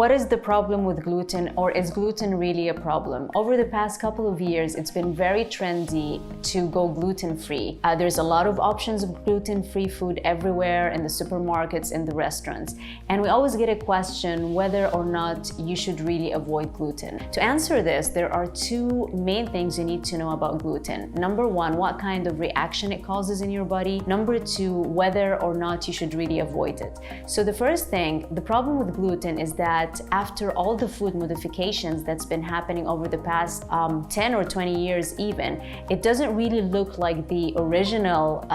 What is the problem with gluten, or is gluten really a problem? Over the past couple of years, it's been very trendy to go gluten-free. There's a lot of options of gluten-free food everywhere in the supermarkets, in the restaurants. And we always get a question whether or not you should really avoid gluten. To answer this, there are two main things you need to know about gluten. Number one, what kind of reaction it causes in your body. Number two, whether or not you should really avoid it. So the first thing, the problem with gluten is that after all the food modifications that's been happening over the past 10 or 20 years even, it doesn't really look like the original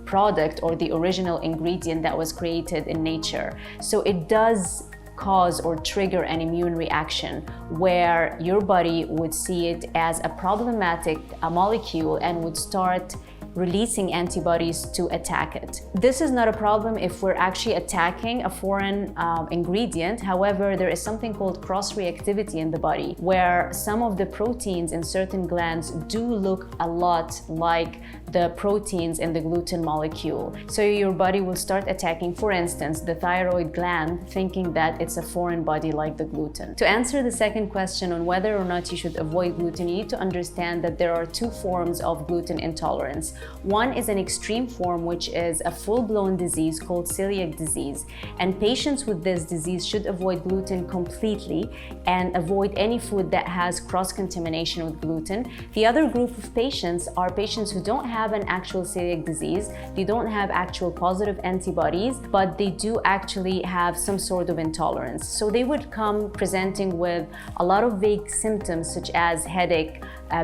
product or the original ingredient that was created in nature. So it does cause or trigger an immune reaction where your body would see it as a problematic molecule and would start releasing antibodies to attack it. This is not a problem if we're actually attacking a foreign ingredient. However, there is something called cross-reactivity in the body, where some of the proteins in certain glands do look a lot like the proteins in the gluten molecule. So your body will start attacking, for instance, the thyroid gland, thinking that it's a foreign body like the gluten. To answer the second question on whether or not you should avoid gluten, you need to understand that there are two forms of gluten intolerance. One is an extreme form, which is a full-blown disease called celiac disease. And patients with this disease should avoid gluten completely and avoid any food that has cross-contamination with gluten. The other group of patients are patients who don't have an actual celiac disease. They don't have actual positive antibodies, but they do actually have some sort of intolerance. So they would come presenting with a lot of vague symptoms such as headache,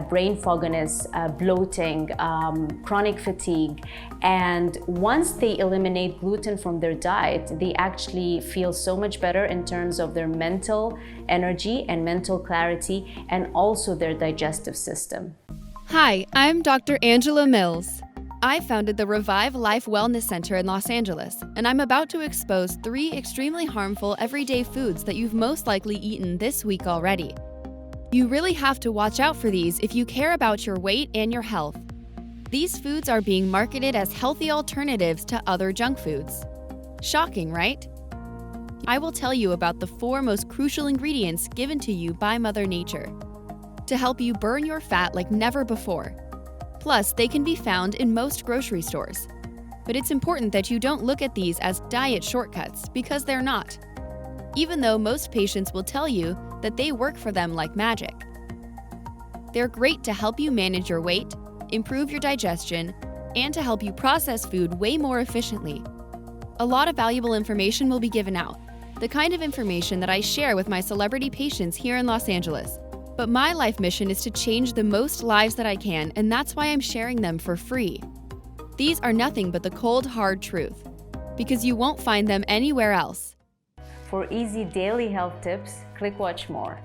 brain fogginess, bloating, chronic fatigue. And once they eliminate gluten from their diet, they actually feel so much better in terms of their mental energy and mental clarity, and also their digestive system. Hi, I'm Dr. Angela Mills. I founded the Revive Life Wellness Center in Los Angeles, and I'm about to expose 3 extremely harmful everyday foods that you've most likely eaten this week already. You really have to watch out for these if you care about your weight and your health. These foods are being marketed as healthy alternatives to other junk foods. Shocking, right? I will tell you about the 4 most crucial ingredients given to you by Mother Nature to help you burn your fat like never before. Plus, they can be found in most grocery stores. But it's important that you don't look at these as diet shortcuts, because they're not. Even though most patients will tell you that they work for them like magic. They're great to help you manage your weight, improve your digestion, and to help you process food way more efficiently. A lot of valuable information will be given out, the kind of information that I share with my celebrity patients here in Los Angeles. But my life mission is to change the most lives that I can, and that's why I'm sharing them for free. These are nothing but the cold, hard truth, because you won't find them anywhere else. For easy daily health tips, click watch more.